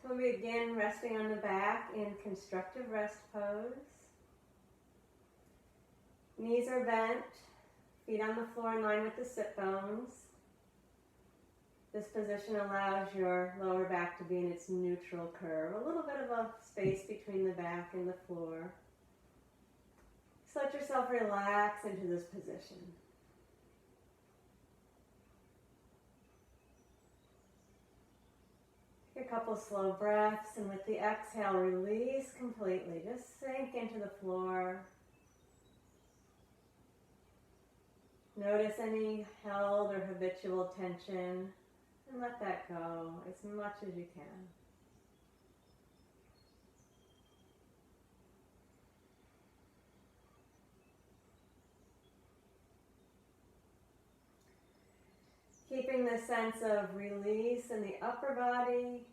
We'll begin resting on the back in constructive rest pose. Knees are bent, feet on the floor in line with the sit bones. This position allows your lower back to be in its neutral curve, a little bit of a space between the back and the floor. Just let yourself relax into this position. Take a couple slow breaths, and with the exhale, release completely. Just sink into the floor. Notice any held or habitual tension, and let that go as much as you can. Keeping the sense of release in the upper body,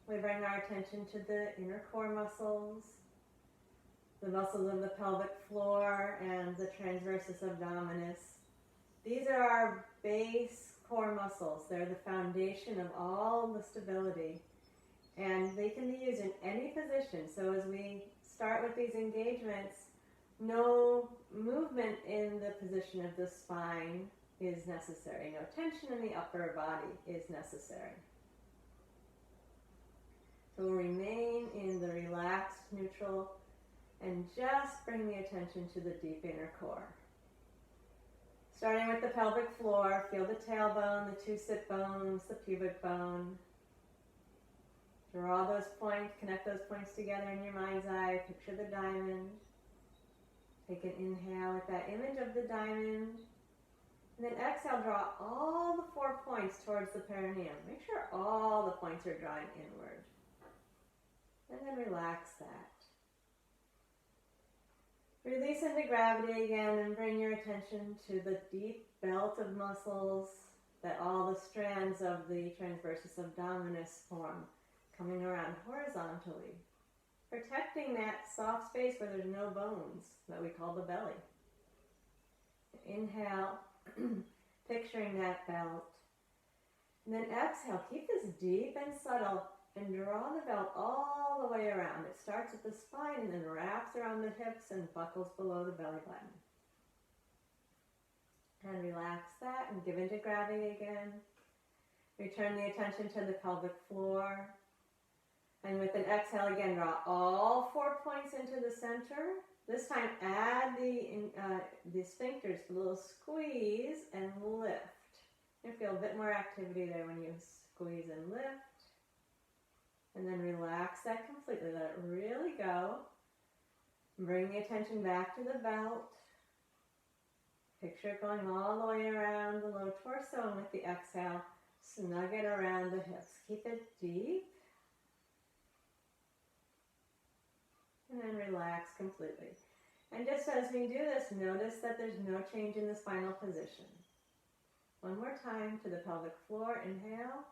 we bring our attention to the inner core muscles, the muscles of the pelvic floor and the transversus abdominis. These are our base core muscles. They're the foundation of all the stability, and they can be used in any position. So as we start with these engagements, no movement in the position of the spine is necessary. No tension in the upper body is necessary. So we'll remain in the relaxed neutral and just bring the attention to the deep inner core. Starting with the pelvic floor, feel the tailbone, the two sit bones, the pubic bone. Draw those points, connect those points together in your mind's eye. Picture the diamond. Take an inhale with that image of the diamond. And then exhale, draw all the 4 points towards the perineum. Make sure all the points are drawing inward. And then relax that. Release into gravity again and bring your attention to the deep belt of muscles that all the strands of the transversus abdominis form, coming around horizontally, protecting that soft space where there's no bones that we call the belly. Inhale, picturing that belt. And then exhale, keep this deep and subtle and draw the belt all the way around. It starts at the spine and then wraps around the hips and buckles below the belly button. And relax that and give into gravity again. Return the attention to the pelvic floor. And with an exhale again, draw all 4 points into the center. This time add the sphincters, a little squeeze and lift. You'll feel a bit more activity there when you squeeze and lift. And then relax that completely. Let it really go. Bring the attention back to the belt. Picture it going all the way around the low torso, and with the exhale, snug it around the hips. Keep it deep. And then relax completely. And just as we do this, notice that there's no change in the spinal position. One more time to the pelvic floor. Inhale.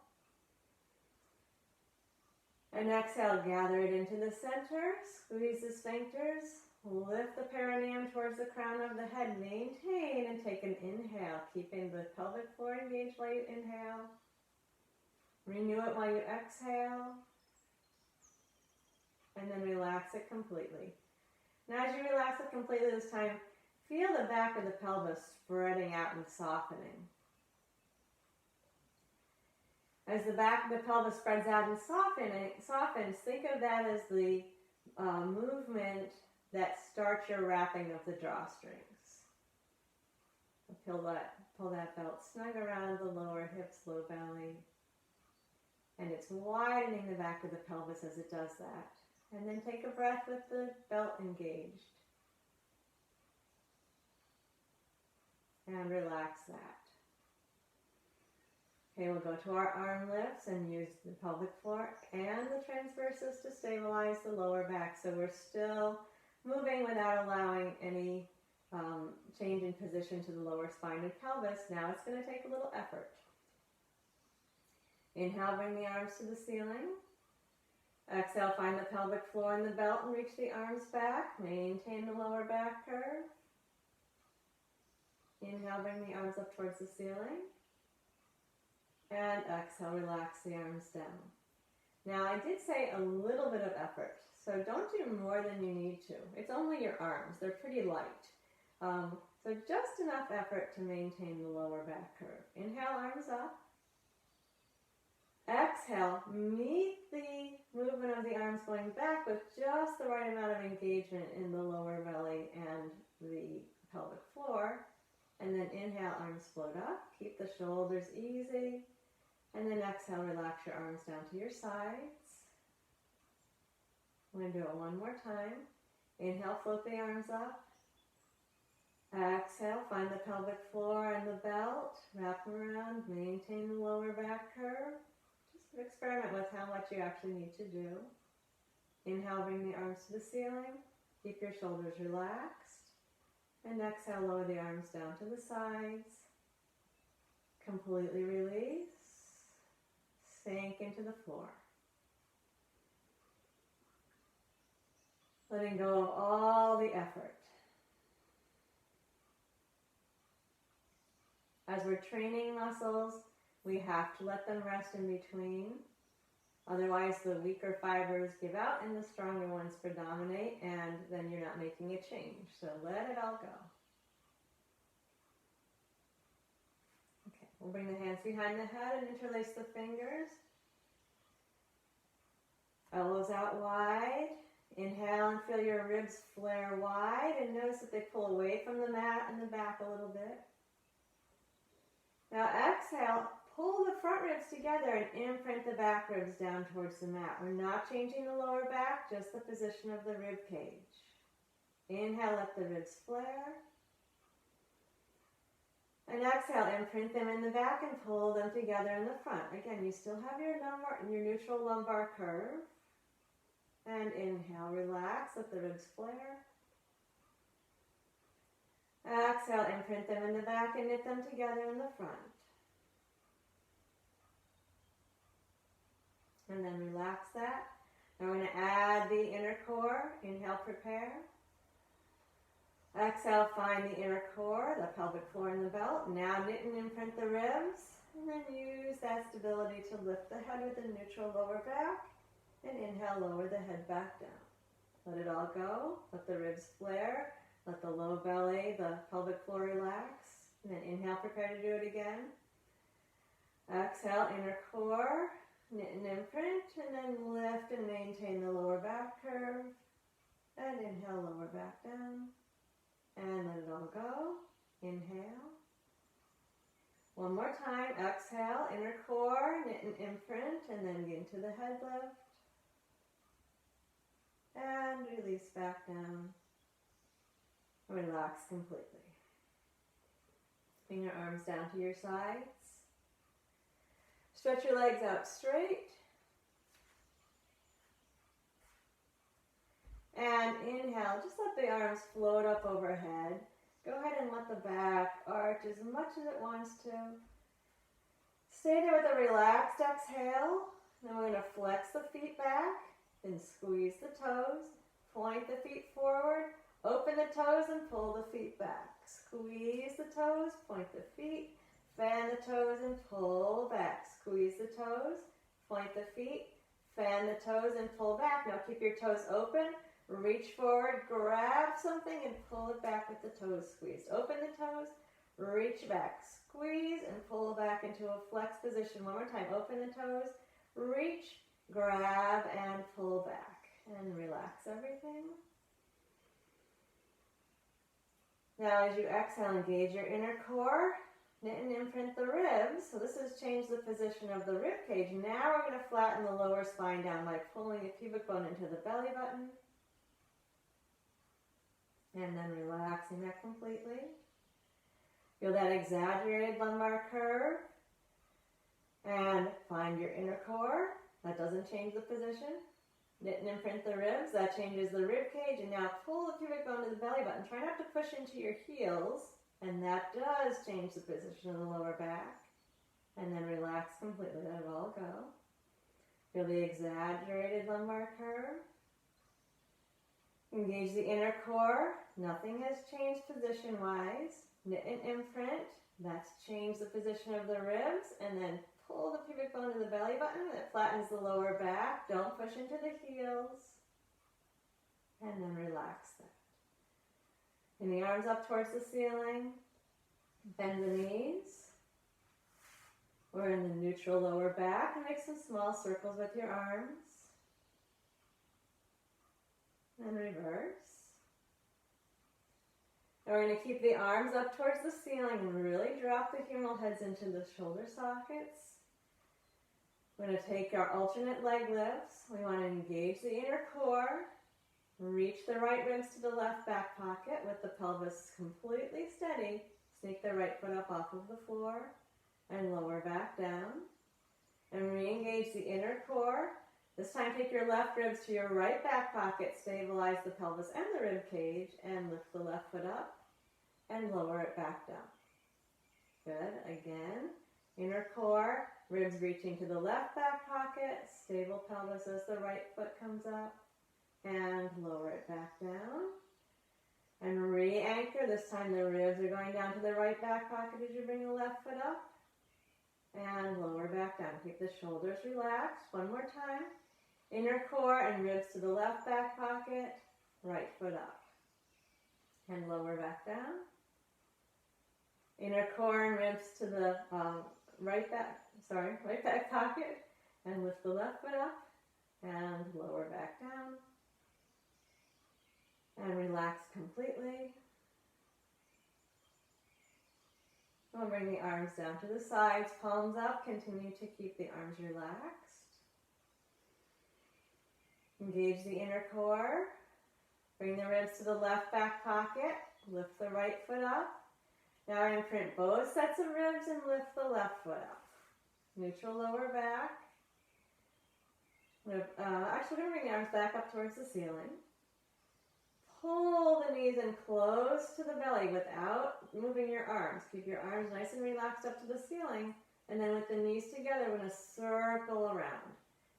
And exhale, gather it into the center. Squeeze the sphincters. Lift the perineum towards the crown of the head. Maintain and take an inhale. Keeping the pelvic floor engaged while you inhale. Renew it while you exhale. And then relax it completely. Now as you relax it completely this time, feel the back of the pelvis spreading out and softening. As the back of the pelvis spreads out and softens, think of that as the movement that starts your wrapping of the drawstrings. Pull that belt snug around the lower hips, low belly. And it's widening the back of the pelvis as it does that. And then take a breath with the belt engaged. And relax that. Okay, we'll go to our arm lifts and use the pelvic floor and the transversus to stabilize the lower back. So we're still moving without allowing any change in position to the lower spine and pelvis. Now it's going to take a little effort. Inhale, bring the arms to the ceiling. Exhale, find the pelvic floor and the belt and reach the arms back. Maintain the lower back curve. Inhale, bring the arms up towards the ceiling. And exhale, relax the arms down. Now I did say a little bit of effort, so don't do more than you need to. It's only your arms, they're pretty light. So just enough effort to maintain the lower back curve. Inhale, arms up. Exhale, meet the movement of the arms going back with just the right amount of engagement in the lower belly and the pelvic floor. And then inhale, arms float up. Keep the shoulders easy. And then exhale, relax your arms down to your sides. I'm going to do it one more time. Inhale, float the arms up. Exhale, find the pelvic floor and the belt. Wrap them around, maintain the lower back curve. Just experiment with how much you actually need to do. Inhale, bring the arms to the ceiling. Keep your shoulders relaxed. And exhale, lower the arms down to the sides. Completely release. Sink into the floor. Letting go of all the effort. As we're training muscles, we have to let them rest in between. Otherwise, the weaker fibers give out and the stronger ones predominate, and then you're not making a change. So let it all go. Okay, we'll bring the hands behind the head and interlace the fingers. Elbows out wide. Inhale and feel your ribs flare wide, and notice that they pull away from the mat and the back a little bit. Now exhale, pull the front ribs together and imprint the back ribs down towards the mat. We're not changing the lower back, just the position of the rib cage. Inhale, let the ribs flare. And exhale, imprint them in the back and pull them together in the front. Again, you still have your neutral lumbar curve. And inhale, relax, let the ribs flare. Exhale, imprint them in the back and knit them together in the front. And then relax that. Now we're going to add the inner core. Inhale, prepare. Exhale, find the inner core, the pelvic floor and the belt. Now knit and imprint the ribs. And then use that stability to lift the head with a neutral lower back. And inhale, lower the head back down. Let it all go. Let the ribs flare. Let the low belly, the pelvic floor relax. And then inhale, prepare to do it again. Exhale, inner core, knit and imprint, and then lift and maintain the lower back curve. And inhale, lower back down. And let it all go. Inhale. One more time. Exhale, inner core, knit and imprint, and then get into the head lift. And release back down. Relax completely. Bring your arms down to your sides. Stretch your legs out straight. And inhale, just let the arms float up overhead. Go ahead and let the back arch as much as it wants to. Stay there with a relaxed exhale. Then we're going to flex the feet back. Then squeeze the toes. Point the feet forward. Open the toes and pull the feet back. Squeeze the toes, point the feet, fan the toes and pull back. Squeeze the toes, point the feet, fan the toes and pull back. Now keep your toes open, reach forward, grab something and pull it back with the toes squeezed. Open the toes, reach back, squeeze and pull back into a flex position. One more time, open the toes, reach, grab and pull back. And relax everything. Now as you exhale, engage your inner core, knit and imprint the ribs. So this has changed the position of the rib cage. Now we're going to flatten the lower spine down by pulling the pubic bone into the belly button. And then relaxing that completely. Feel that exaggerated lumbar curve. And find your inner core. That doesn't change the position. Knit and imprint the ribs. That changes the rib cage. And now pull the pubic bone to the belly button. Try not to push into your heels. And that does change the position of the lower back. And then relax completely. Let it all go. Feel the exaggerated lumbar curve. Engage the inner core. Nothing has changed position-wise. Knit and imprint. That's changed the position of the ribs. And then pull the pubic bone to the belly button. That flattens the lower back. Don't push into the heels. And then relax that. And the arms up towards the ceiling. Bend the knees. We're in the neutral lower back. And make some small circles with your arms. And reverse. And we're going to keep the arms up towards the ceiling and really drop the humeral heads into the shoulder sockets. We're going to take our alternate leg lifts. We want to engage the inner core. Reach the right ribs to the left back pocket with the pelvis completely steady. Sneak the right foot up off of the floor and lower back down. And re-engage the inner core. This time take your left ribs to your right back pocket, stabilize the pelvis and the rib cage, and lift the left foot up and lower it back down. Good. Again, inner core, ribs reaching to the left back pocket, stable pelvis as the right foot comes up, and lower it back down. And re-anchor. This time the ribs are going down to the right back pocket as you bring the left foot up, and lower back down. Keep the shoulders relaxed. One more time. Inner core and ribs to the left back pocket, right foot up. And lower back down. Inner core and ribs to the right back pocket, and lift the left foot up and lower back down. And relax completely. We'll bring the arms down to the sides, palms up. Continue to keep the arms relaxed. Engage the inner core. Bring the ribs to the left back pocket. Lift the right foot up. Now imprint both sets of ribs and lift the left foot up. Neutral lower back. Actually, we're going to bring the arms back up towards the ceiling. Pull the knees in close to the belly without moving your arms. Keep your arms nice and relaxed up to the ceiling. And then with the knees together, we're going to circle around.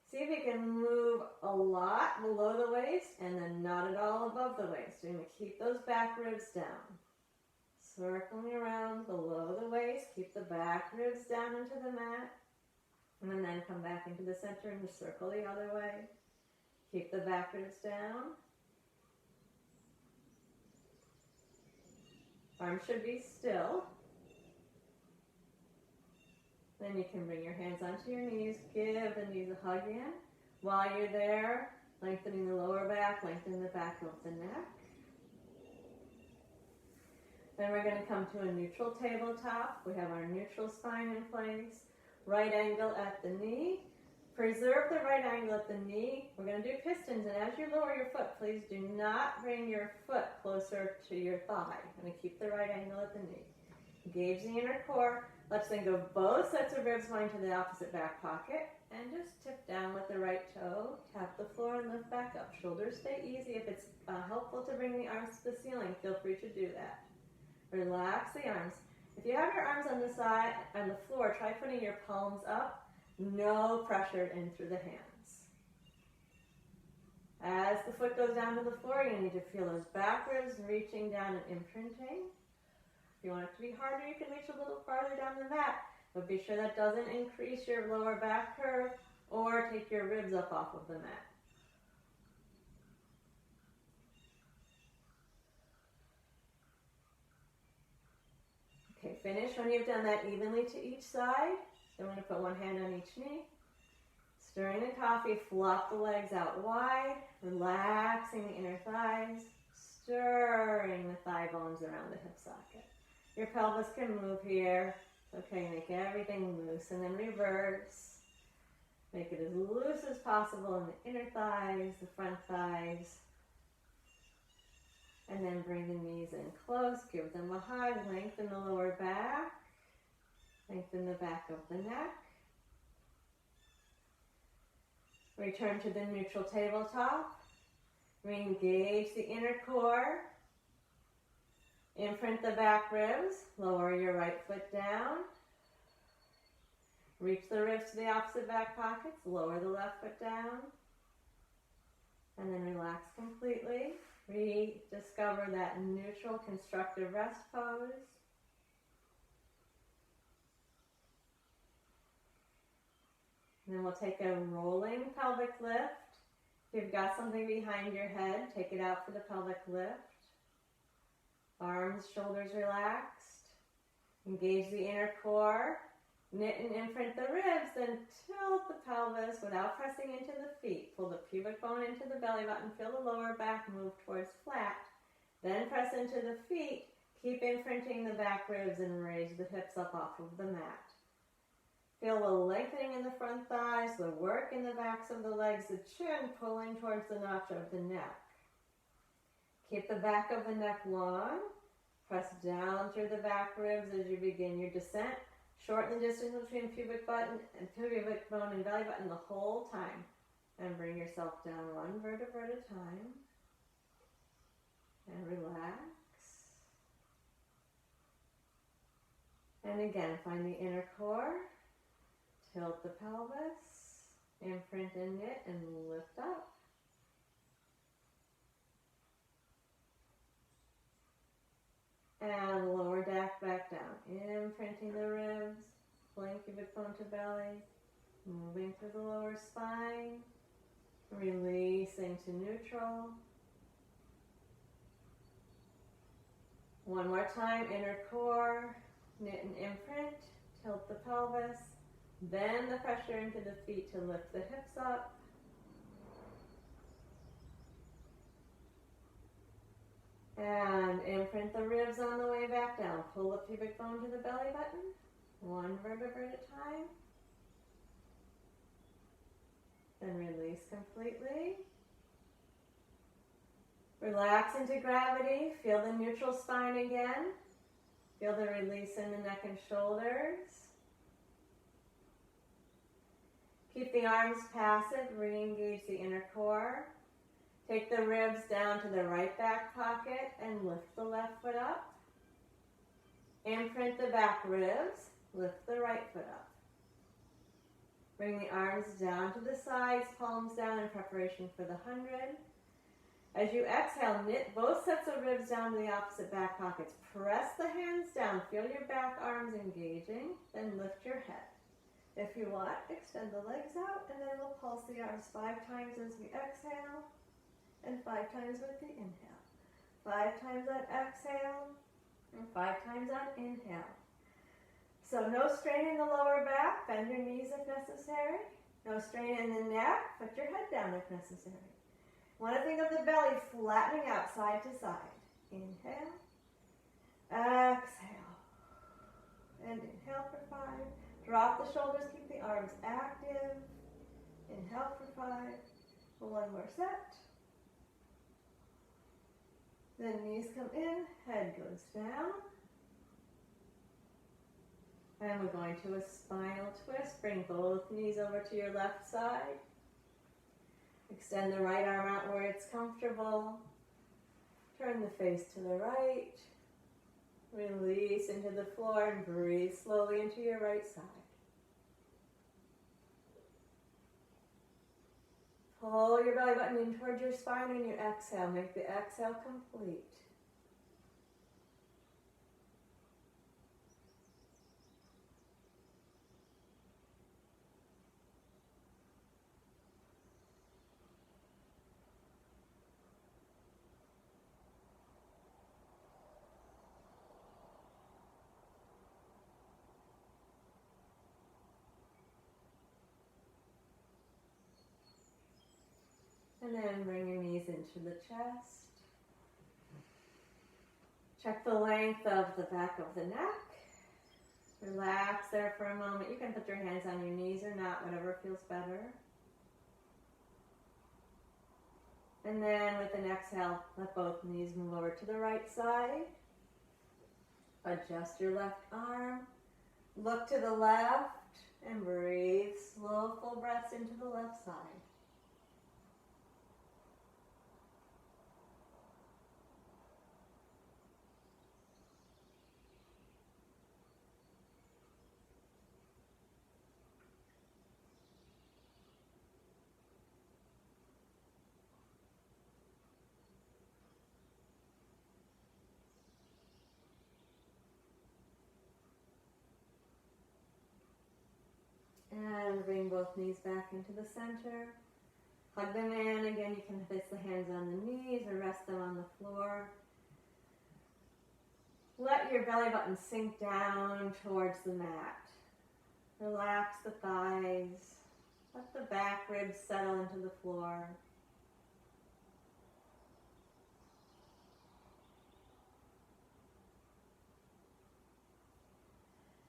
See if you can move a lot below the waist and then not at all above the waist. You're going to keep those back ribs down. Circling around below the waist. Keep the back ribs down into the mat. And then come back into the center and just circle the other way. Keep the back ribs down. Arms should be still. Then you can bring your hands onto your knees. Give the knees a hug in. While you're there, lengthening the lower back, lengthen the back of the neck. Then we're going to come to a neutral tabletop. We have our neutral spine in place. Right angle at the knee. Preserve the right angle at the knee. We're going to do pistons, and as you lower your foot, please do not bring your foot closer to your thigh. I'm going to keep the right angle at the knee. Engage the inner core. Let's think of both sets of ribs going to the opposite back pocket, and just tip down with the right toe. Tap the floor and lift back up. Shoulders stay easy. If it's helpful to bring the arms to the ceiling, feel free to do that. Relax the arms. If you have your arms on the side, on the floor, try putting your palms up. No pressure in through the hands. As the foot goes down to the floor, you need to feel those back ribs reaching down and imprinting. If you want it to be harder, you can reach a little farther down the mat, but be sure that doesn't increase your lower back curve or take your ribs up off of the mat. Okay, finish when you've done that evenly to each side. Then we're going to put one hand on each knee. Stirring the coffee, flop the legs out wide, relaxing the inner thighs, stirring the thigh bones around the hip socket. Your pelvis can move here. It's okay, make everything loose, and then reverse. Make it as loose as possible in the inner thighs, the front thighs. And then bring the knees in close, give them a hug, lengthen the lower back. Lengthen the back of the neck. Return to the neutral tabletop. Re-engage the inner core. Imprint the back ribs. Lower your right foot down. Reach the ribs to the opposite back pockets. Lower the left foot down. And then relax completely. Rediscover that neutral constructive rest pose. And then we'll take a rolling pelvic lift. If you've got something behind your head, take it out for the pelvic lift. Arms, shoulders relaxed. Engage the inner core. Knit and imprint the ribs, then tilt the pelvis without pressing into the feet. Pull the pubic bone into the belly button, feel the lower back move towards flat. Then press into the feet. Keep imprinting the back ribs and raise the hips up off of the mat. Feel the lengthening in the front thighs, the work in the backs of the legs, the chin pulling towards the notch of the neck. Keep the back of the neck long. Press down through the back ribs as you begin your descent. Shorten the distance between pubic bone and belly button the whole time. And bring yourself down one vertebra at a time. And relax. And again, find the inner core. Tilt the pelvis. Imprint and knit and lift up. And lower back down. Imprinting the ribs. Pulling pubic bone to belly. Moving through the lower spine. Releasing to neutral. One more time, inner core, knit and imprint, tilt the pelvis, bend the pressure into the feet to lift the hips up. And imprint the ribs on the way back down. Pull the pubic bone to the belly button, one vertebra at a time. Then release completely. Relax into gravity. Feel the neutral spine again. Feel the release in the neck and shoulders. Keep the arms passive. Re-engage the inner core. Take the ribs down to the right back pocket and lift the left foot up. Imprint the back ribs. Lift the right foot up. Bring the arms down to the sides, palms down in preparation for the 100. As you exhale, knit both sets of ribs down to the opposite back pockets. Press the hands down. Feel your back arms engaging. Then lift your head. If you want, extend the legs out, and then we'll pulse the arms 5 times as we exhale, and 5 times with the inhale. 5 times on exhale, and 5 times on inhale. So no strain in the lower back. Bend your knees if necessary. No strain in the neck. Put your head down if necessary. Want to think of the belly flattening out side to side. Inhale. Exhale. And inhale for 5. Drop the shoulders. Keep the arms active. Inhale for 5. One more set. Then knees come in. Head goes down. And we're going to a spinal twist. Bring both knees over to your left side. Extend the right arm out where it's comfortable. Turn the face to the right. Release into the floor and breathe slowly into your right side. Pull your belly button in towards your spine and you exhale. Make the exhale complete. And then bring your knees into the chest. Check the length of the back of the neck. Relax there for a moment. You can put your hands on your knees or not, whatever feels better. And then with an exhale, let both knees move over to the right side. Adjust your left arm. Look to the left and breathe slow, full breaths into the left side. And bring both knees back into the center. Hug them in. Again, you can place the hands on the knees or rest them on the floor. Let your belly button sink down towards the mat. Relax the thighs. Let the back ribs settle into the floor.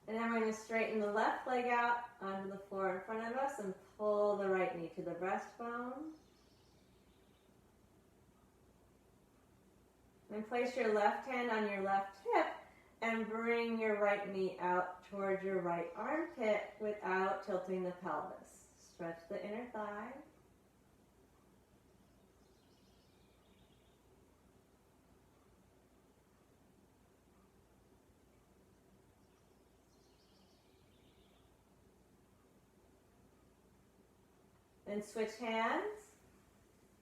And then we're going to straighten the left leg out onto the floor in front of us and pull the right knee to the breastbone. And place your left hand on your left hip and bring your right knee out towards your right armpit without tilting the pelvis. Stretch the inner thigh. Then switch hands.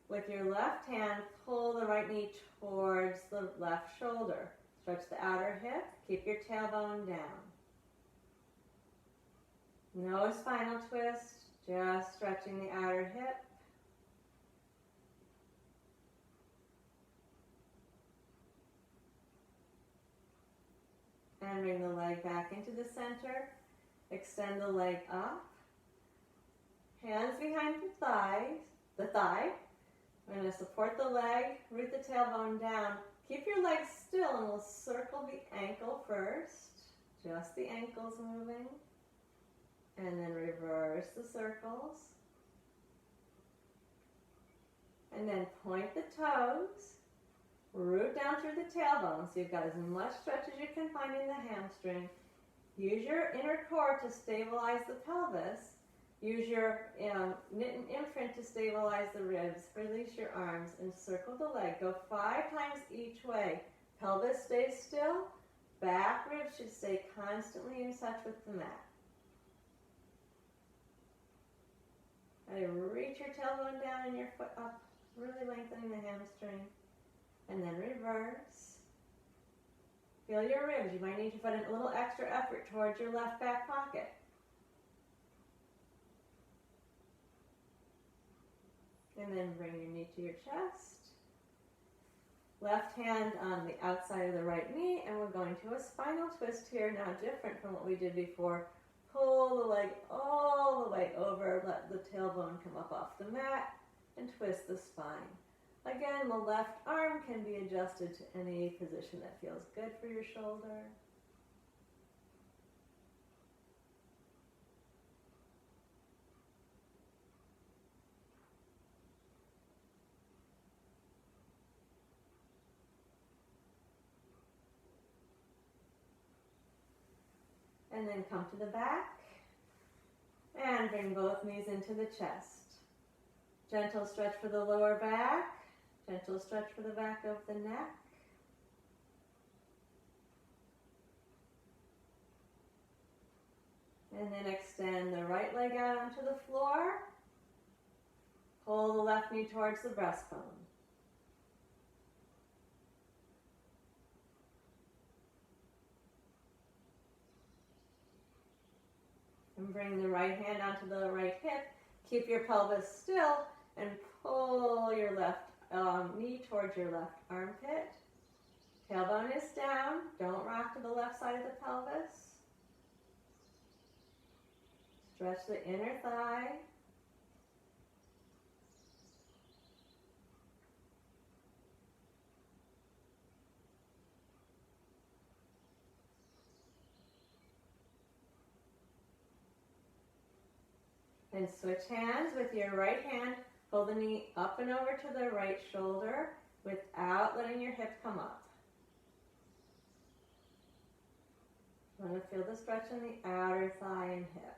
With your left hand, pull the right knee towards the left shoulder. Stretch the outer hip. Keep your tailbone down. No spinal twist, just stretching the outer hip. And bring the leg back into the center. Extend the leg up. Hands behind the thigh. We're going to support the leg, root the tailbone down. Keep your legs still and we'll circle the ankle first. Just the ankles moving. And then reverse the circles. And then point the toes. Root down through the tailbone so you've got as much stretch as you can find in the hamstring. Use your inner core to stabilize the pelvis. Use your knit and imprint to stabilize the ribs. Release your arms and circle the leg. Go 5 times each way. Pelvis stays still. Back ribs should stay constantly in touch with the mat. Reach your tailbone down and your foot up, really lengthening the hamstring. And then reverse. Feel your ribs. You might need to put in a little extra effort towards your left back pocket. And then bring your knee to your chest. Left hand on the outside of the right knee, and we're going to a spinal twist here, now different from what we did before. Pull the leg all the way over, let the tailbone come up off the mat, and twist the spine. Again, the left arm can be adjusted to any position that feels good for your shoulder. And then come to the back and bring both knees into the chest. Gentle stretch for the lower back, gentle stretch for the back of the neck. And then extend the right leg out onto the floor. Pull the left knee towards the breastbone. And bring the right hand onto the right hip. Keep your pelvis still and pull your left knee towards your left armpit. Tailbone is down. Don't rock to the left side of the pelvis. Stretch the inner thigh. And switch hands. With your right hand, pull the knee up and over to the right shoulder without letting your hip come up. You want to feel the stretch in the outer thigh and hip.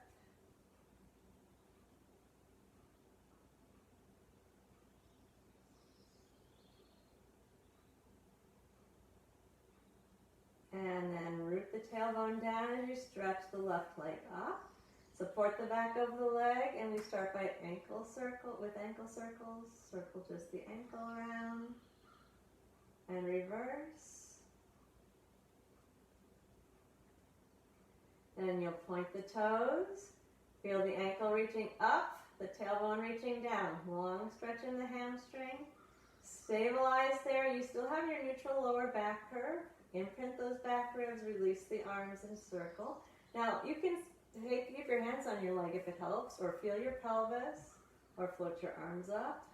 And then root the tailbone down as you stretch the left leg up. Support the back of the leg, and we start by ankle circles. Circle just the ankle around. And reverse. Then you'll point the toes. Feel the ankle reaching up, the tailbone reaching down. Long stretch in the hamstring. Stabilize there. You still have your neutral lower back curve. Imprint those back ribs. Release the arms in circle. Now, you can keep your hands on your leg if it helps, or feel your pelvis, or float your arms up.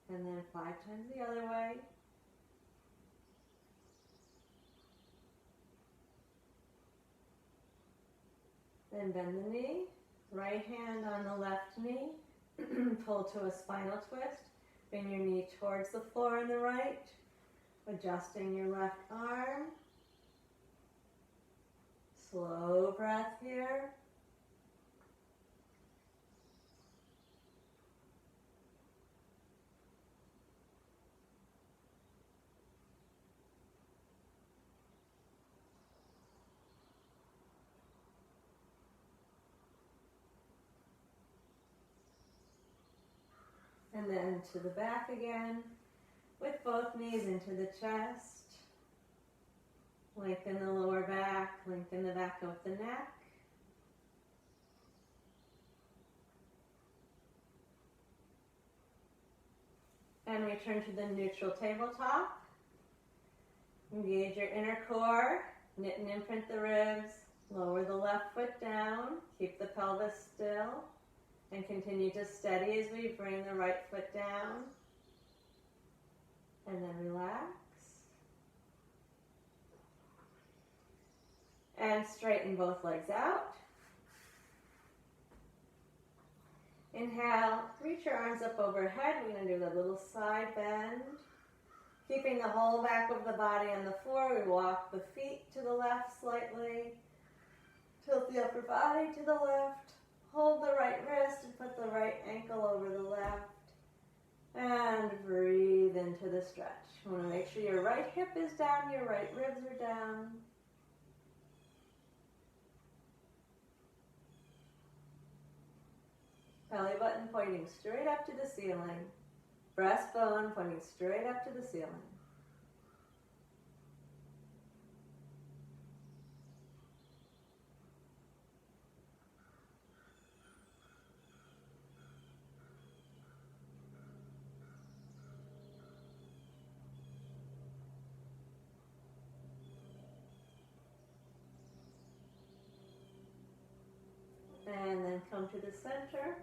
And then 5 times the other way. Then bend the knee, right hand on the left knee, pull to a spinal twist, bring your knee towards the floor on the right, adjusting your left arm. Slow breath here. And then to the back again, with both knees into the chest. Lengthen the lower back, lengthen the back of the neck. And return to the neutral tabletop. Engage your inner core, knit and imprint the ribs, lower the left foot down, keep the pelvis still. And continue to steady as we bring the right foot down. And then relax. And straighten both legs out. Inhale, reach your arms up overhead. We're going to do a little side bend. Keeping the whole back of the body on the floor, we walk the feet to the left slightly. Tilt the upper body to the left. Hold the right wrist and put the right ankle over the left. And breathe into the stretch. You want to make sure your right hip is down, your right ribs are down. Belly button pointing straight up to the ceiling. Breastbone pointing straight up to the ceiling. And then come to the center.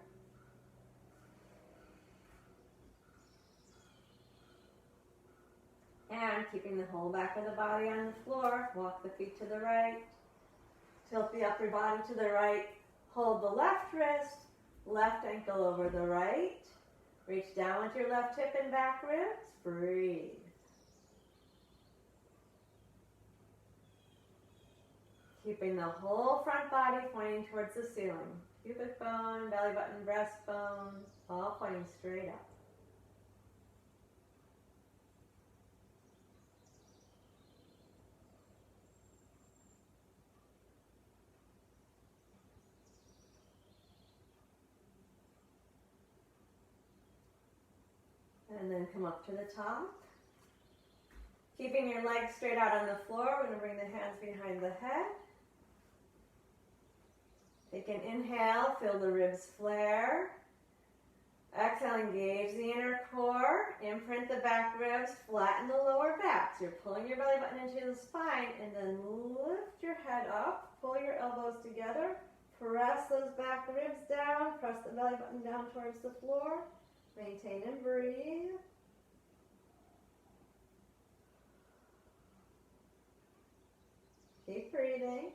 And keeping the whole back of the body on the floor, walk the feet to the right. Tilt the upper body to the right. Hold the left wrist, left ankle over the right. Reach down with your left hip and back ribs. Breathe. Keeping the whole front body pointing towards the ceiling. Pubic bone, belly button, breastbone, all pointing straight up. And then come up to the top. Keeping your legs straight out on the floor, we're going to bring the hands behind the head. Take an inhale, feel the ribs flare. Exhale, engage the inner core. Imprint the back ribs, flatten the lower back. So you're pulling your belly button into the spine, and then lift your head up. Pull your elbows together. Press those back ribs down. Press the belly button down towards the floor. Maintain and breathe. Keep breathing.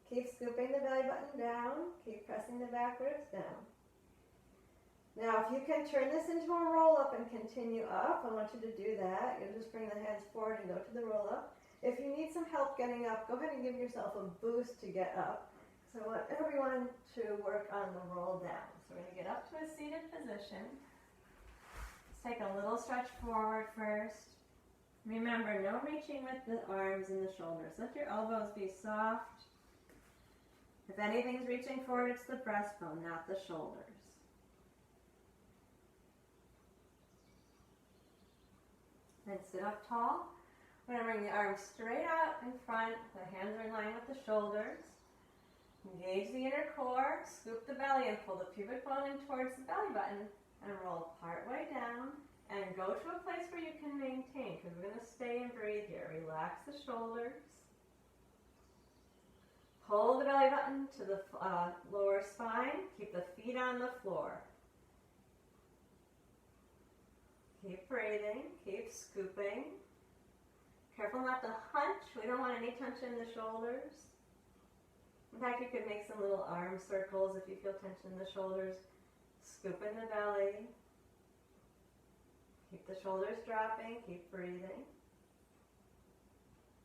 Keep scooping the belly button down. Keep pressing the back ribs down. Now, if you can turn this into a roll up and continue up, I want you to do that. You'll just bring the hands forward and go to the roll up. If you need some help getting up, go ahead and give yourself a boost to get up. So I want everyone to work on the roll down. So we're going to get up to a seated position. Let's take a little stretch forward first. Remember, no reaching with the arms and the shoulders. Let your elbows be soft. If anything's reaching forward, it's the breastbone, not the shoulders. Then sit up tall. We're going to bring the arms straight out in front. The hands are in line with the shoulders. Engage the inner core, scoop the belly and pull the pubic bone in towards the belly button and roll part way down and go to a place where you can maintain because we're going to stay and breathe here. Relax the shoulders. Pull the belly button to the lower spine. Keep the feet on the floor. Keep breathing. Keep scooping. Careful not to hunch. We don't want any tension in the shoulders. In fact, you could make some little arm circles if you feel tension in the shoulders. Scoop in the belly. Keep the shoulders dropping. Keep breathing.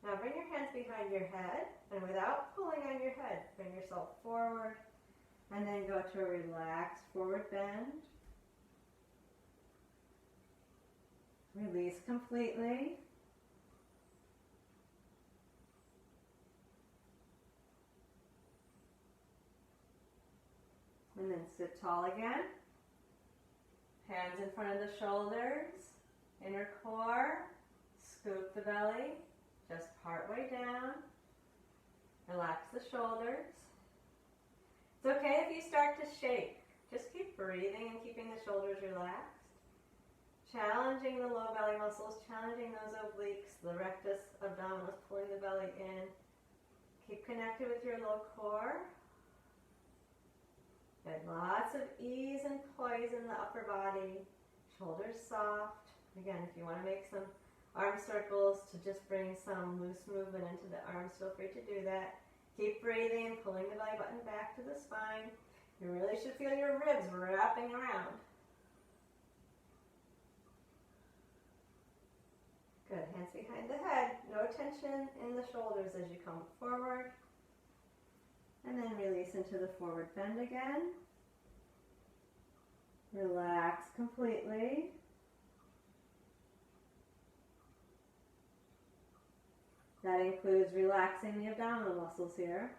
Now bring your hands behind your head, and without pulling on your head, bring yourself forward, and then go to a relaxed forward bend. Release completely. And then sit tall again. Hands in front of the shoulders, inner core, scoop the belly. Just part way down. Relax the shoulders. It's okay if you start to shake. Just keep breathing and keeping the shoulders relaxed. Challenging the low belly muscles, challenging those obliques, the rectus abdominis, pulling the belly in. Keep connected with your low core. Good. Lots of ease and poise in the upper body. Shoulders soft. Again, if you want to make some arm circles to just bring some loose movement into the arms, feel free to do that. Keep breathing and pulling the belly button back to the spine. You really should feel your ribs wrapping around. Good. Hands behind the head. No tension in the shoulders as you come forward. And then release into the forward bend again. Relax completely. That includes relaxing the abdominal muscles here.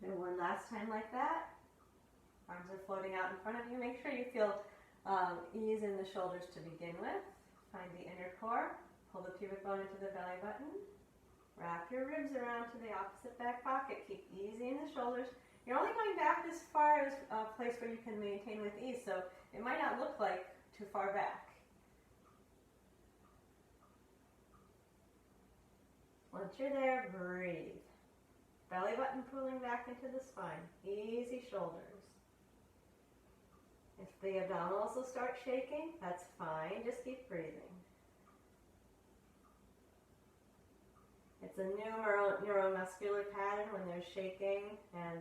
And one last time like that. Arms are floating out in front of you. Make sure you feel ease in the shoulders to begin with. Find the inner core. Pull the pubic bone into the belly button. Wrap your ribs around to the opposite back pocket. Keep easy in the shoulders. You're only going back as far as a place where you can maintain with ease, so it might not look like too far back. Once you're there, breathe. Belly button pulling back into the spine. Easy shoulders. If the abdominals will start shaking, that's fine. Just keep breathing. It's a new neuromuscular pattern when they're shaking and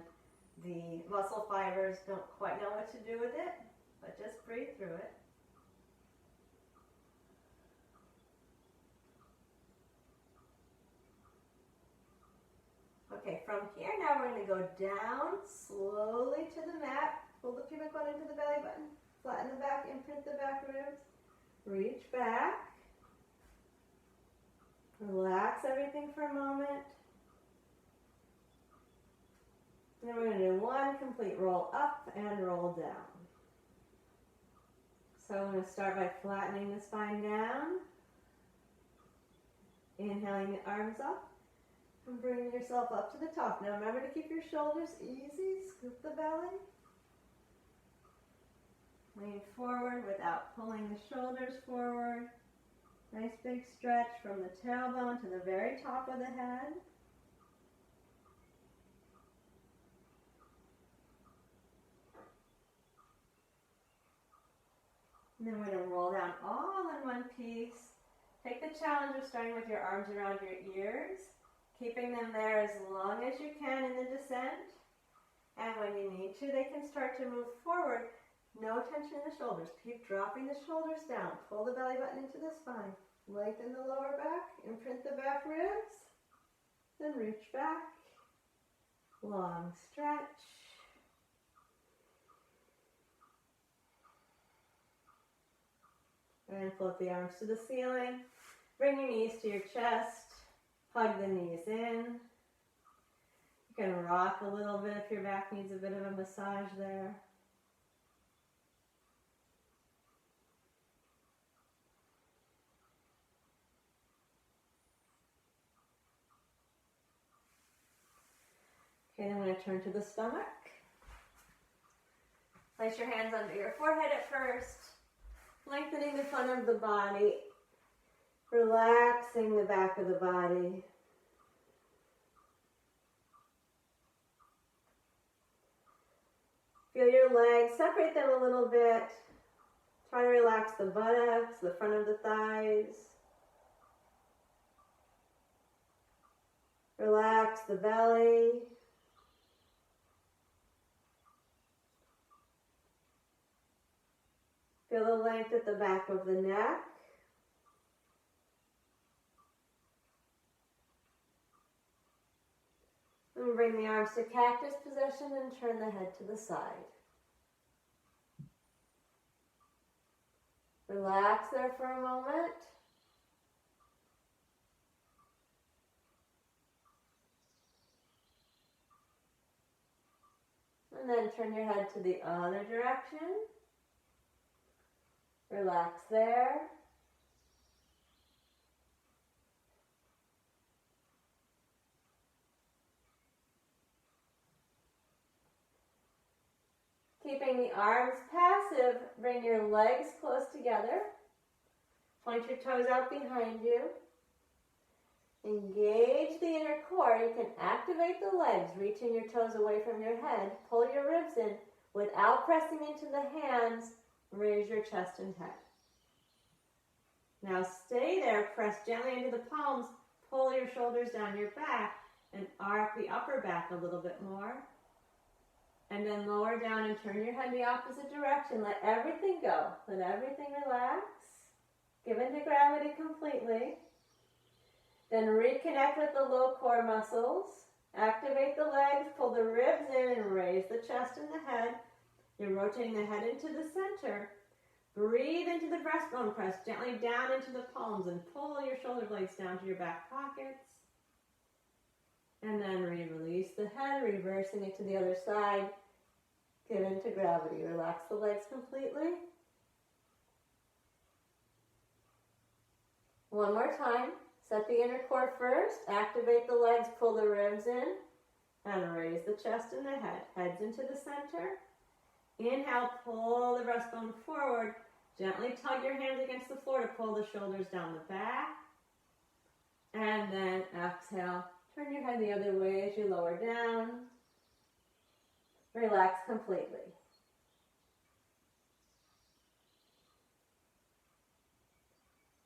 the muscle fibers don't quite know what to do with it, but just breathe through it. Okay, from here now we're going to go down slowly to the mat. Pull the pubic bone into the belly button. Flatten the back, imprint the back ribs. Reach back. Relax everything for a moment. Then we're going to do one complete roll up and roll down. So I'm going to start by flattening the spine down. Inhaling the arms up. And bring yourself up to the top. Now remember to keep your shoulders easy. Scoop the belly. Lean forward without pulling the shoulders forward. Nice big stretch from the tailbone to the very top of the head. And then we're going to roll down all in one piece. Take the challenge of starting with your arms around your ears, keeping them there as long as you can in the descent. And when you need to, they can start to move forward. No tension in the shoulders. Keep dropping the shoulders down. Pull the belly button into the spine. Lengthen the lower back. Imprint the back ribs. Then reach back. Long stretch. And float the arms to the ceiling. Bring your knees to your chest. Hug the knees in. You can rock a little bit if your back needs a bit of a massage there. Okay, then I'm going to turn to the stomach. Place your hands under your forehead at first, lengthening the front of the body, relaxing the back of the body. Feel your legs, separate them a little bit. Try to relax the buttocks, the front of the thighs. Relax the belly. Feel the length at the back of the neck. And bring the arms to cactus position and turn the head to the side. Relax there for a moment. And then turn your head to the other direction. Relax there. Keeping the arms passive, bring your legs close together. Point your toes out behind you. Engage the inner core. You can activate the legs, reaching your toes away from your head. Pull your ribs in without pressing into the hands. Raise your chest and head. Now stay there. Press gently into the palms. Pull your shoulders down your back and arc the upper back a little bit more. And then lower down and turn your head the opposite direction. Let everything go. Let everything relax. Give into gravity completely. Then reconnect with the low core muscles. Activate the legs, pull the ribs in and raise the chest and the head. You're rotating the head into the center. Breathe into the breastbone. Press gently down into the palms and pull your shoulder blades down to your back pockets. And then release the head, reversing it to the other side. Give into gravity. Relax the legs completely. One more time. Set the inner core first. Activate the legs, pull the ribs in. And raise the chest and the head. Heads into the center. Inhale, pull the breastbone forward. Gently tug your hands against the floor to pull the shoulders down the back. And then exhale. Turn your head the other way as you lower down. Relax completely.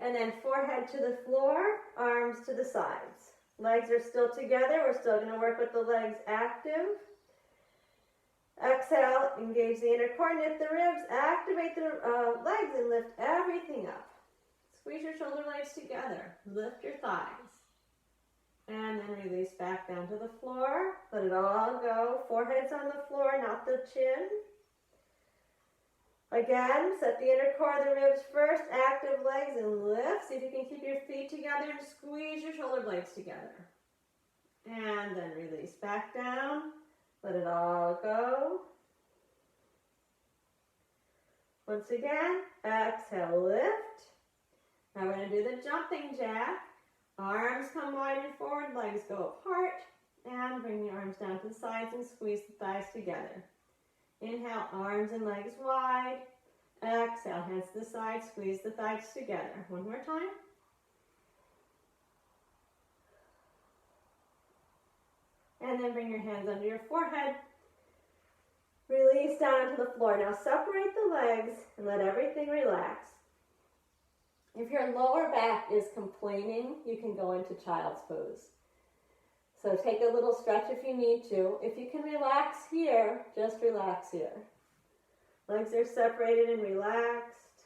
And then forehead to the floor, arms to the sides. Legs are still together. We're still going to work with the legs active. Exhale, engage the inner core, knit the ribs, activate the legs and lift everything up. Squeeze your shoulder blades together. Lift your thighs. And then release back down to the floor. Let it all go. Forehead's on the floor, not the chin. Again, set the inner core of the ribs first. Active legs and lift. See if you can keep your feet together and squeeze your shoulder blades together. And then release back down. Let it all go. Once again, exhale, lift. Now we're going to do the jumping jack. Arms come wide and forward, legs go apart. And bring the arms down to the sides and squeeze the thighs together. Inhale, arms and legs wide. Exhale, hands to the side, squeeze the thighs together. One more time. And then bring your hands under your forehead. Release down onto the floor. Now separate the legs and let everything relax. If your lower back is complaining, you can go into child's pose. So take a little stretch if you need to. If you can relax here, just relax here. Legs are separated and relaxed.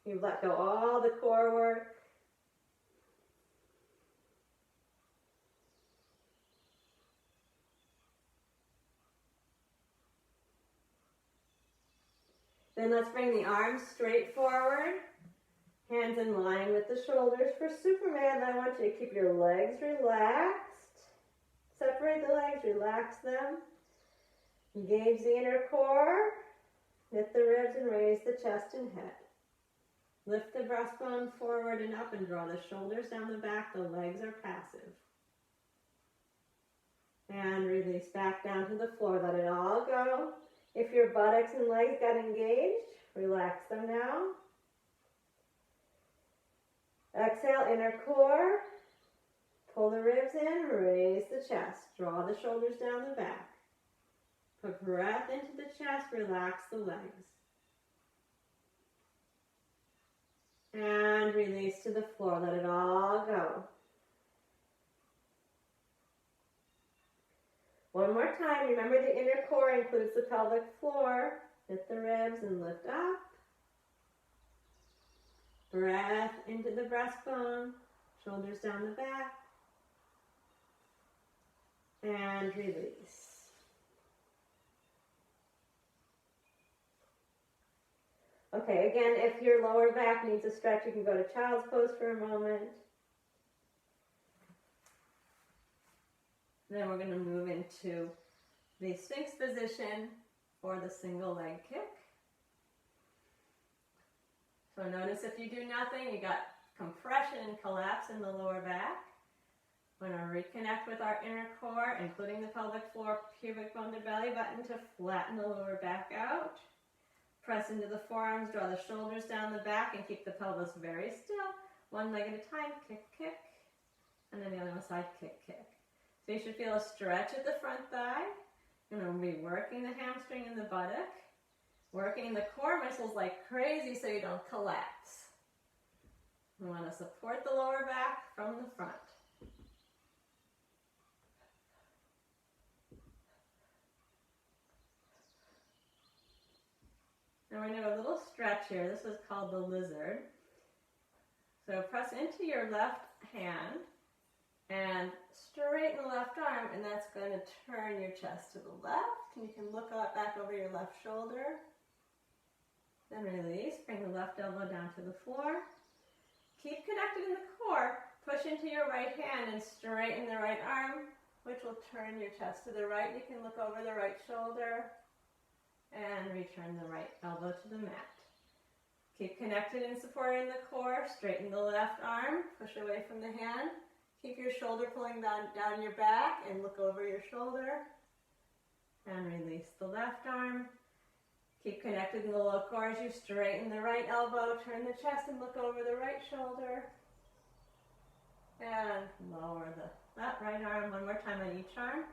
You've let go all the core work. Then let's bring the arms straight forward. Hands in line with the shoulders. For Superman, I want you to keep your legs relaxed. Separate the legs, relax them. Engage the inner core. Knit the ribs and raise the chest and head. Lift the breastbone forward and up and draw the shoulders down the back. The legs are passive. And release back down to the floor. Let it all go. If your buttocks and legs got engaged, relax them now. Exhale, inner core. Pull the ribs in, raise the chest. Draw the shoulders down the back. Put breath into the chest, relax the legs. And release to the floor. Let it all go. One more time. Remember the inner core includes the pelvic floor. Lift the ribs and lift up. Breath into the breastbone. Shoulders down the back. And release. Okay, again, if your lower back needs a stretch, you can go to child's pose for a moment. Then we're going to move into the Sphinx position for the single leg kick. So notice if you do nothing, you got compression and collapse in the lower back. We're going to reconnect with our inner core, including the pelvic floor, pubic bone to belly button to flatten the lower back out. Press into the forearms, draw the shoulders down the back, and keep the pelvis very still. One leg at a time, kick, kick. And then the other side, kick, kick. So you should feel a stretch at the front thigh. You're going to be working the hamstring and the buttock. Working the core muscles like crazy so you don't collapse. You want to support the lower back from the front. Now we're going to do a little stretch here. This is called the lizard. So press into your left hand and straighten the left arm, and that's going to turn your chest to the left. And you can look up, back over your left shoulder. Then release. Bring the left elbow down to the floor. Keep connected in the core. Push into your right hand and straighten the right arm, which will turn your chest to the right. You can look over the right shoulder and return the right elbow to the mat. Keep connected and supported in the core. Straighten the left arm. Push away from the hand. Keep your shoulder pulling down your back and look over your shoulder. And release the left arm. Keep connected in the low core as you straighten the right elbow. Turn the chest and look over the right shoulder. And lower that right arm one more time on each arm.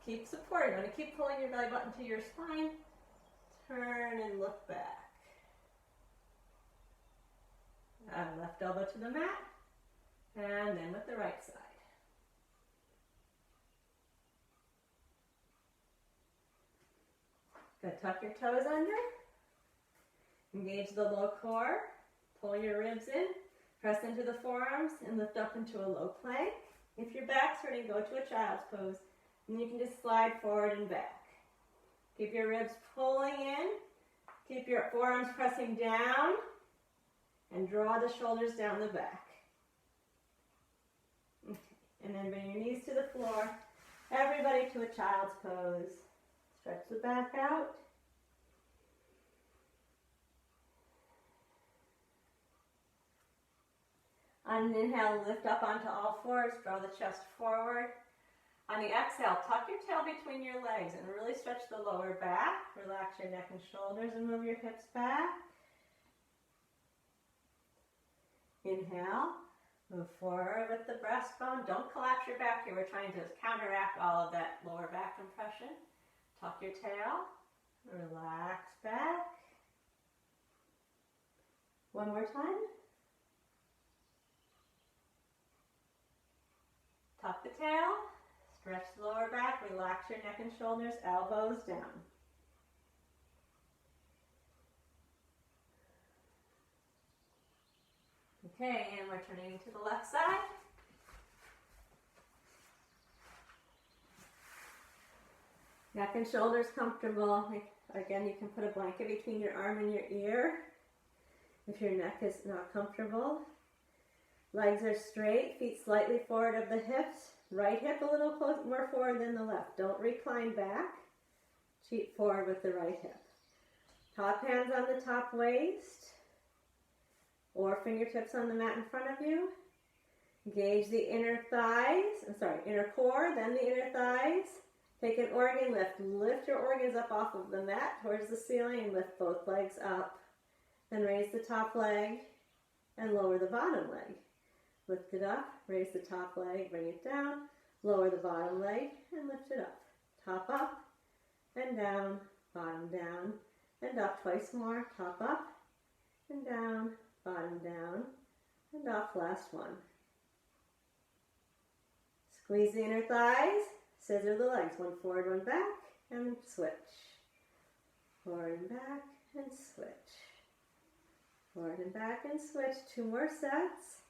Keep supported. You want to keep pulling your belly button to your spine. Turn and look back. Left elbow to the mat. And then with the right side. Good. Tuck your toes under. Engage the low core. Pull your ribs in. Press into the forearms and lift up into a low plank. If your back's hurting, go to a child's pose. And you can just slide forward and back. Keep your ribs pulling in. Keep your forearms pressing down. And draw the shoulders down the back. Okay. And then bring your knees to the floor. Everybody to a child's pose. Stretch the back out. On an inhale, lift up onto all fours. Draw the chest forward. On the exhale, tuck your tail between your legs and really stretch the lower back. Relax your neck and shoulders and move your hips back. Inhale, move forward with the breastbone. Don't collapse your back here. We're trying to counteract all of that lower back compression. Tuck your tail, relax back. One more time. Tuck the tail. Stretch the lower back, relax your neck and shoulders, elbows down. Okay, and we're turning to the left side. Neck and shoulders comfortable. Again, you can put a blanket between your arm and your ear if your neck is not comfortable. Legs are straight, feet slightly forward of the hips. Right hip a little more forward than the left. Don't recline back. Cheat forward with the right hip. Top hands on the top waist or fingertips on the mat in front of you. Engage the inner thighs, inner core, then the inner thighs. Take an organ lift. Lift your organs up off of the mat towards the ceiling and lift both legs up. Then raise the top leg and lower the bottom leg. Lift it up, raise the top leg, bring it down, lower the bottom leg and lift it up. Top up and down, bottom down, and up twice more. Top up and down, bottom down, and up. Last one. Squeeze the inner thighs, scissor the legs, one forward, one back, and switch. Forward and back, and switch. Forward and back, and switch. 2 more sets.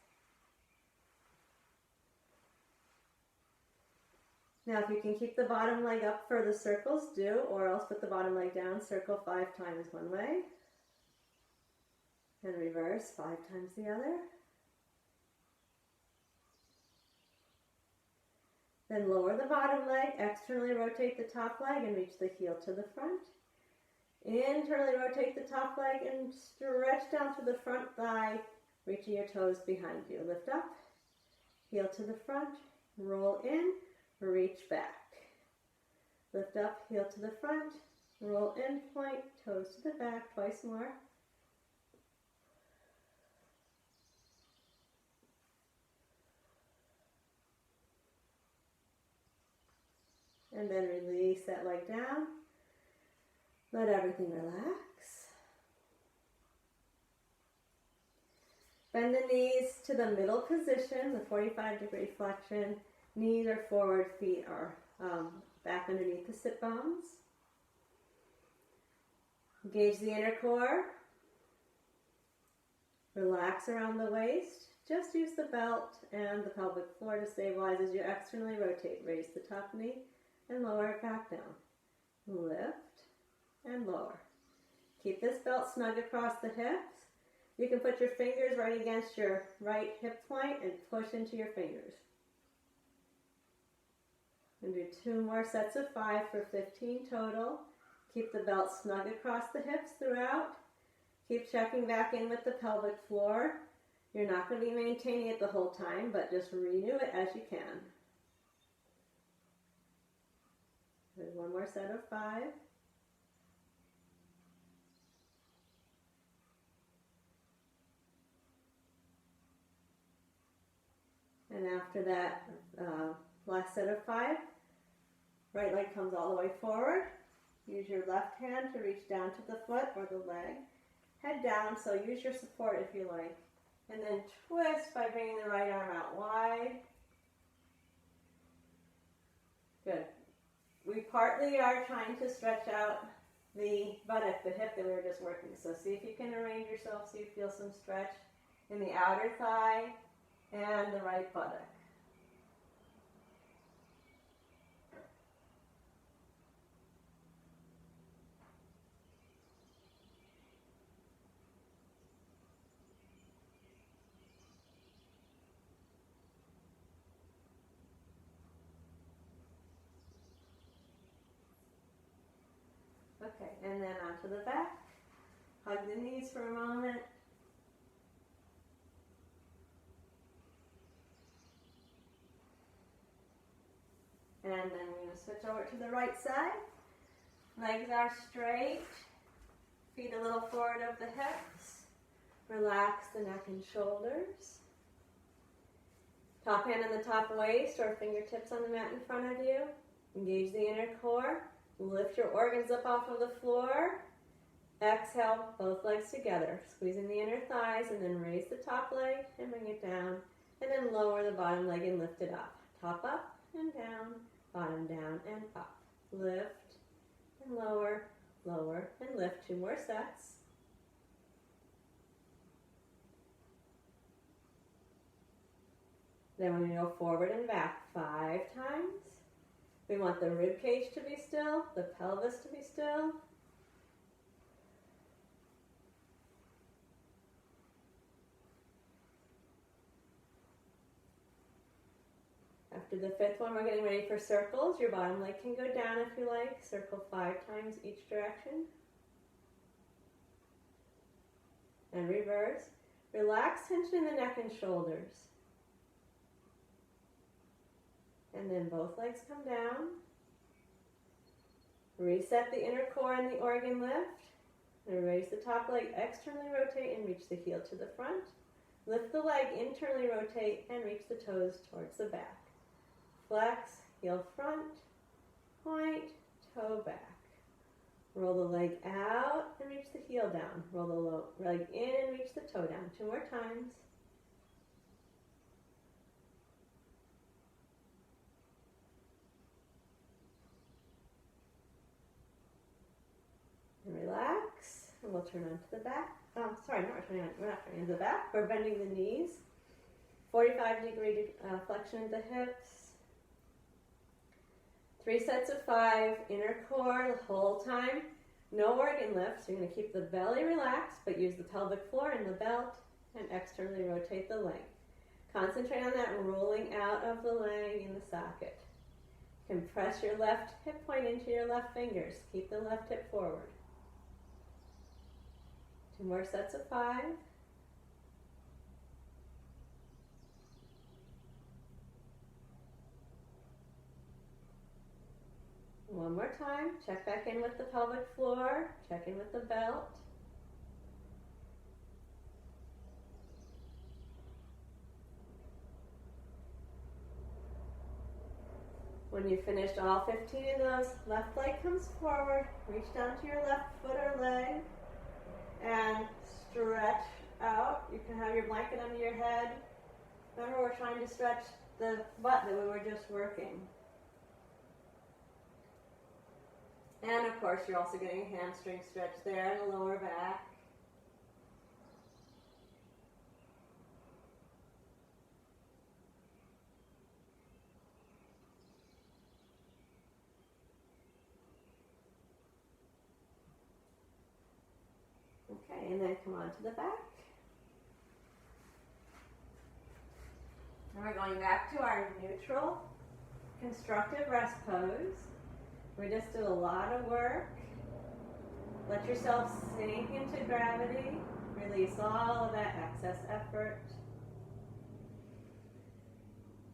Now if you can keep the bottom leg up for the circles, do, or else put the bottom leg down, circle 5 times one way, and reverse 5 times the other. Then lower the bottom leg, externally rotate the top leg and reach the heel to the front. Internally rotate the top leg and stretch down to the front thigh, reaching your toes behind you. Lift up, heel to the front, roll in, reach back. Lift up, heel to the front, roll in, point, toes to the back, twice more. And then release that leg down. Let everything relax. Bend the knees to the middle position, the 45-degree flexion. Knees are forward, feet are back underneath the sit bones. Engage the inner core. Relax around the waist. Just use the belt and the pelvic floor to stabilize as you externally rotate. Raise the top knee and lower it back down. Lift and lower. Keep this belt snug across the hips. You can put your fingers right against your right hip point and push into your fingers. And do 2 more sets of 5 for 15 total. Keep the belt snug across the hips throughout. Keep checking back in with the pelvic floor. You're not going to be maintaining it the whole time, but just renew it as you can. There's 1 more set of 5. And after that last set of 5, right leg comes all the way forward. Use your left hand to reach down to the foot or the leg. Head down, so use your support if you like. And then twist by bringing the right arm out wide. Good. We partly are trying to stretch out the buttock, the hip that we were just working. So see if you can arrange yourself so you feel some stretch in the outer thigh and the right buttock. Okay, and then onto the back. Hug the knees for a moment. And then we're going to switch over to the right side. Legs are straight. Feet a little forward of the hips. Relax the neck and shoulders. Top hand on the top waist or fingertips on the mat in front of you. Engage the inner core. Lift your organs up off of the floor. Exhale, both legs together. Squeezing the inner thighs and then raise the top leg and bring it down. And then lower the bottom leg and lift it up. Top up and down, bottom down and up. Lift and lower, lower and lift. 2 more sets. Then we're going to go forward and back 5 times. We want the rib cage to be still, the pelvis to be still. After the 5th one, we're getting ready for circles. Your bottom leg can go down if you like. Circle 5 times each direction. And reverse. Relax tension in the neck and shoulders. And then both legs come down. Reset the inner core and the organ lift. And raise the top leg, externally rotate and reach the heel to the front. Lift the leg, internally rotate and reach the toes towards the back. Flex, heel front, point, toe back. Roll the leg out and reach the heel down. Roll the leg in and reach the toe down. 2 more times. And relax. And we'll turn onto the back. Sorry, we're not turning to the back. We're bending the knees. 45-degree flexion of the hips. 3 sets of 5, inner core the whole time. No organ lift, so you're going to keep the belly relaxed, but use the pelvic floor and the belt, and externally rotate the leg. Concentrate on that rolling out of the leg in the socket. You can press your left hip point into your left fingers. Keep the left hip forward. 2 more sets of 5. One more time. Check back in with the pelvic floor. Check in with the belt. When you've finished all 15 of those, left leg comes forward. Reach down to your left foot or leg and stretch out. You can have your blanket under your head. Remember, we're trying to stretch the butt that we were just working. And of course, you're also getting a hamstring stretch there in the lower back. Okay, and then come on to the back. And we're going back to our neutral constructive rest pose. We just did a lot of work. Let yourself sink into gravity. Release all of that excess effort.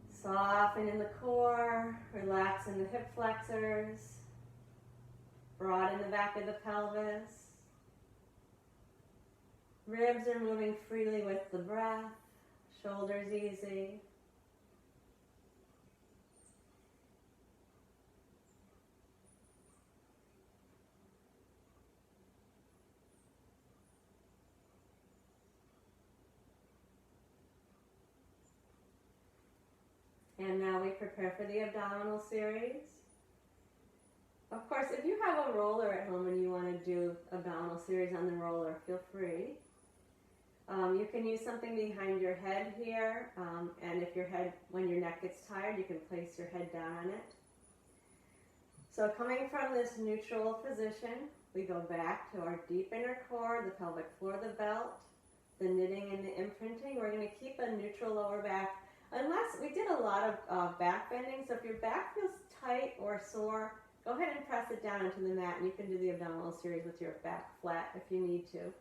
Soften in the core. Relax in the hip flexors. Broaden the back of the pelvis. Ribs are moving freely with the breath. Shoulders easy. And now we prepare for the abdominal series. Of course, if you have a roller at home and you want to do abdominal series on the roller, feel free. You can use something behind your head here, and if when your neck gets tired, you can place your head down on it. So coming from this neutral position, we go back to our deep inner core, the pelvic floor, the belt, the knitting and the imprinting. We're going to keep a neutral lower back, unless we did a lot of back bending. So if your back feels tight or sore, go ahead and press it down into the mat, and you can do the abdominal series with your back flat if you need to.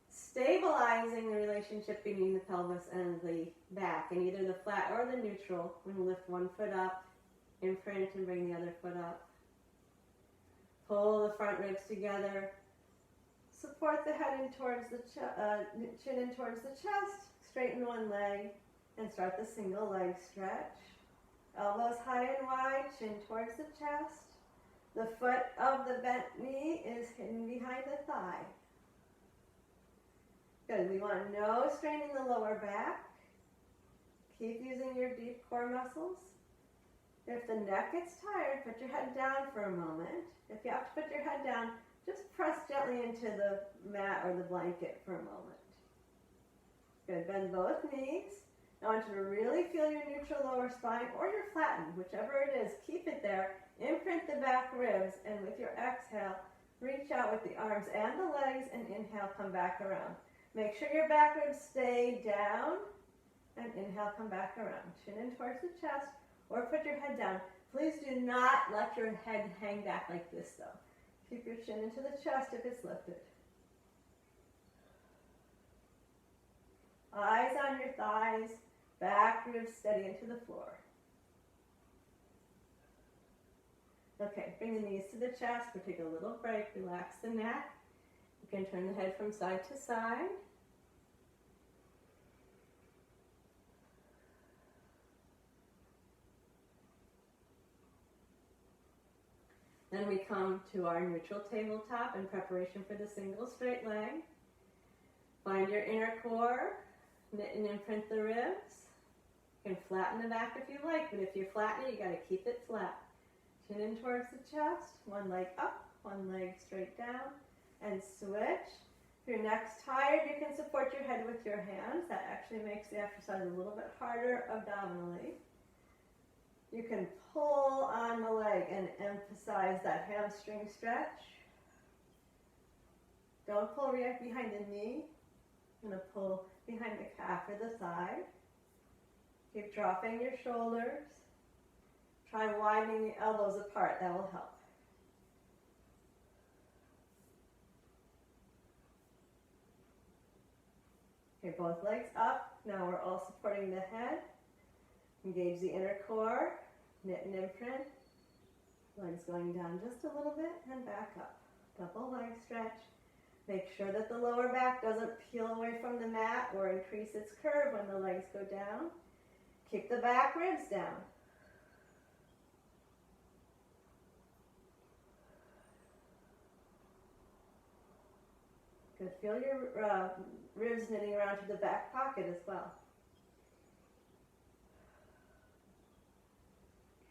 Stabilizing the relationship between the pelvis and the back, in either the flat or the neutral. We're going to lift one foot up, imprint, and bring the other foot up. Pull the front ribs together. Support the head in towards the chin in towards the chest. Straighten one leg and start the single leg stretch. Elbows high and wide, chin towards the chest. The foot of the bent knee is hidden behind the thigh. Good. We want no strain in the lower back. Keep using your deep core muscles. If the neck gets tired, put your head down for a moment. If you have to put your head down, just press gently into the mat or the blanket for a moment. Good. Bend both knees. I want you to really feel your neutral lower spine or your flattened, whichever it is. Keep it there. Imprint the back ribs, and with your exhale, reach out with the arms and the legs, and inhale, come back around. Make sure your back ribs stay down, and inhale, come back around. Chin in towards the chest, or put your head down. Please do not let your head hang back like this, though. Keep your chin into the chest if it's lifted. Eyes on your thighs, back ribs steady into the floor. Okay, bring the knees to the chest. We'll take a little break. Relax the neck. You can turn the head from side to side. Then we come to our neutral tabletop in preparation for the single straight leg. Find your inner core, knit and imprint the ribs. You can flatten the back if you like, but if you flatten it, you got to keep it flat. Chin in towards the chest, one leg up, one leg straight down, and switch. If your neck's tired, you can support your head with your hands. That actually makes the exercise a little bit harder abdominally. You can pull on the leg and emphasize that hamstring stretch. Don't pull right behind the knee. I'm going to pull behind the calf or the thigh. Keep dropping your shoulders. Try widening the elbows apart. That will help. Okay, both legs up. Now we're all supporting the head. Engage the inner core. Knit and imprint. Legs going down just a little bit and back up. Double leg stretch. Make sure that the lower back doesn't peel away from the mat or increase its curve when the legs go down. Keep the back ribs down. Good. Feel your ribs knitting around to the back pocket as well.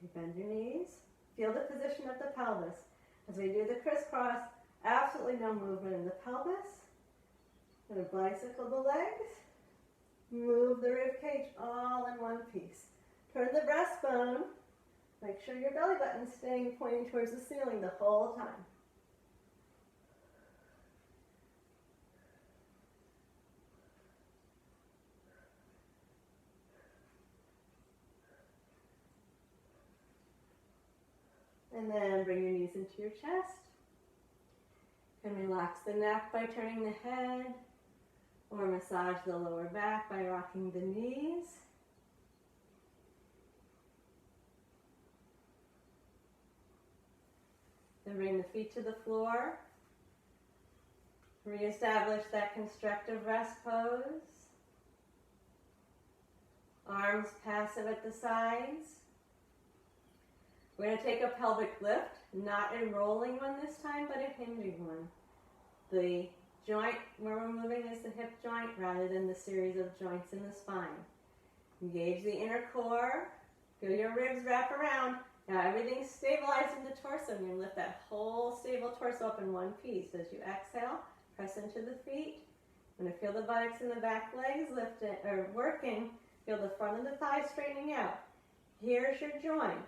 Okay, bend your knees. Feel the position of the pelvis. As we do the crisscross, absolutely no movement in the pelvis. Going to bicycle the legs. Move the rib cage all in one piece. Turn the breastbone. Make sure your belly button is staying pointing towards the ceiling the whole time. And then bring your knees into your chest. And relax the neck by turning the head, or massage the lower back by rocking the knees. Then bring the feet to the floor. Reestablish that constructive rest pose. Arms passive at the sides. We're going to take a pelvic lift, not a rolling one this time, but a hinging one. The joint where we're moving is the hip joint rather than the series of joints in the spine. Engage the inner core. Feel your ribs wrap around. Now everything's stabilized in the torso. You're going to lift that whole stable torso up in one piece. As you exhale, press into the feet. You're going to feel the buttocks and the back legs lifting or working. Feel the front of the thighs straightening out. Here's your joint.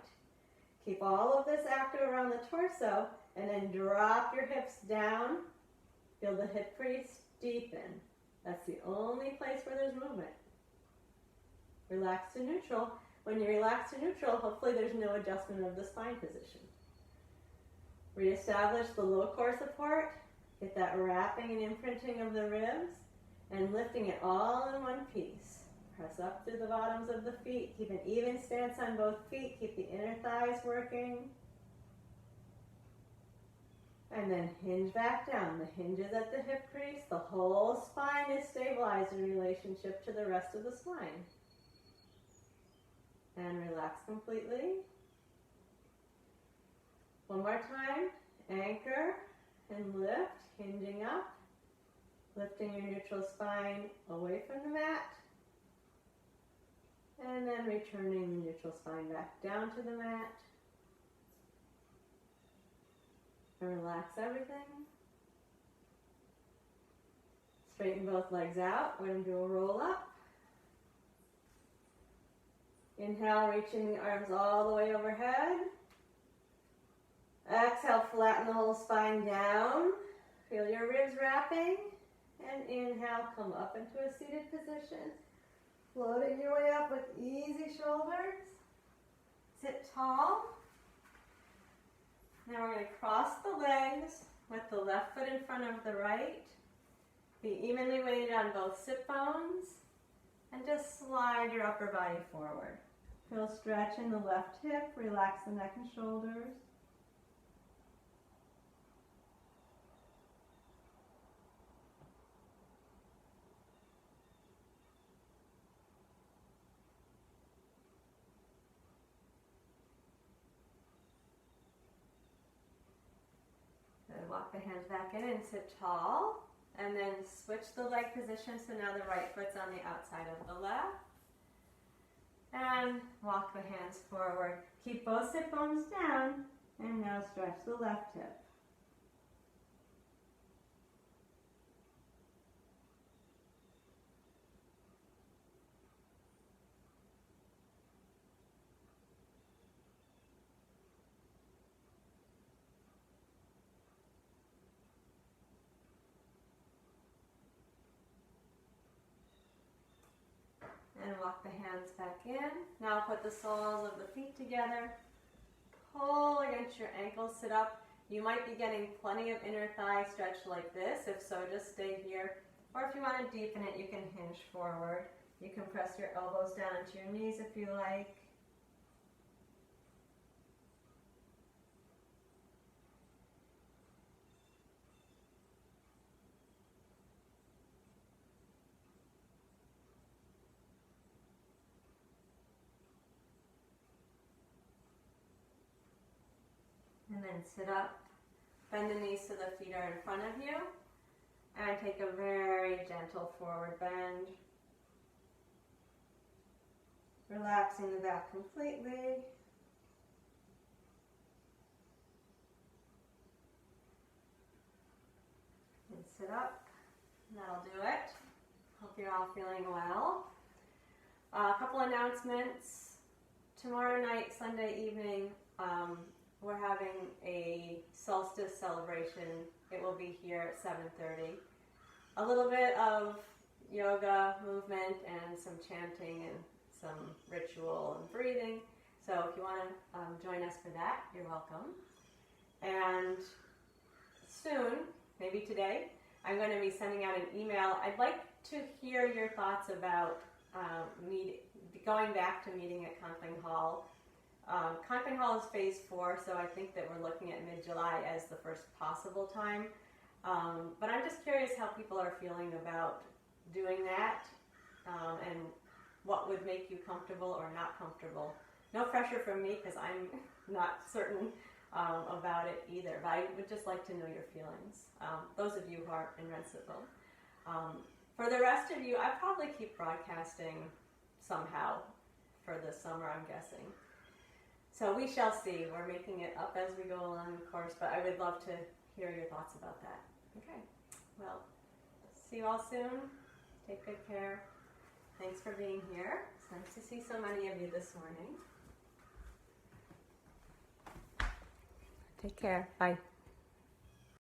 Keep all of this active around the torso, and then drop your hips down. Feel the hip crease deepen. That's the only place where there's movement. Relax to neutral. When you relax to neutral, hopefully there's no adjustment of the spine position. Reestablish the low core support. Get that wrapping and imprinting of the ribs, and lifting it all in one piece. Press up through the bottoms of the feet. Keep an even stance on both feet. Keep the inner thighs working. And then hinge back down. The hinge is at the hip crease. The whole spine is stabilized in relationship to the rest of the spine. And relax completely. One more time. Anchor and lift, hinging up. Lifting your neutral spine away from the mat. And then returning the neutral spine back down to the mat. And relax everything. Straighten both legs out. We're going to do a roll up. Inhale, reaching the arms all the way overhead. Exhale, flatten the whole spine down. Feel your ribs wrapping. And inhale, come up into a seated position. Floating your way up with easy shoulders. Sit tall. Now we're going to cross the legs with the left foot in front of the right. Be evenly weighted on both sit bones. And just slide your upper body forward. Feel stretch in the left hip. Relax the neck and shoulders. the hands back in and sit tall. And then switch the leg position, so now the right foot's on the outside of the left. And walk the hands forward. Keep both sit bones down, and now stretch the left hip. And walk the hands back in. Now put the soles of the feet together. Pull against your ankles, sit up. You might be getting plenty of inner thigh stretch like this. If so, just stay here. Or if you want to deepen it, you can hinge forward. You can press your elbows down into your knees if you like. And then sit up, bend the knees so the feet are in front of you, and take a very gentle forward bend. Relaxing the back completely. And sit up, that'll do it. Hope you're all feeling well. A couple announcements. Tomorrow night, Sunday evening, we're having a solstice celebration. It will be here at 7:30. A little bit of yoga movement and some chanting and some ritual and breathing. So if you want to join us for that, you're welcome. And soon, maybe today, I'm going to be sending out an email. I'd like to hear your thoughts about going back to meeting at Conkling Hall. Conkling Hall is phase 4, so I think that we're looking at mid-July as the first possible time. But I'm just curious how people are feeling about doing that and what would make you comfortable or not comfortable. No pressure from me because I'm not certain about it either, but I would just like to know your feelings. Those of you who are in Rensselaer. For the rest of you, I probably keep broadcasting somehow for the summer, I'm guessing. So we shall see. We're making it up as we go along, of course, but I would love to hear your thoughts about that. Okay, well, see you all soon. Take good care. Thanks for being here. It's nice to see so many of you this morning. Take care. Bye.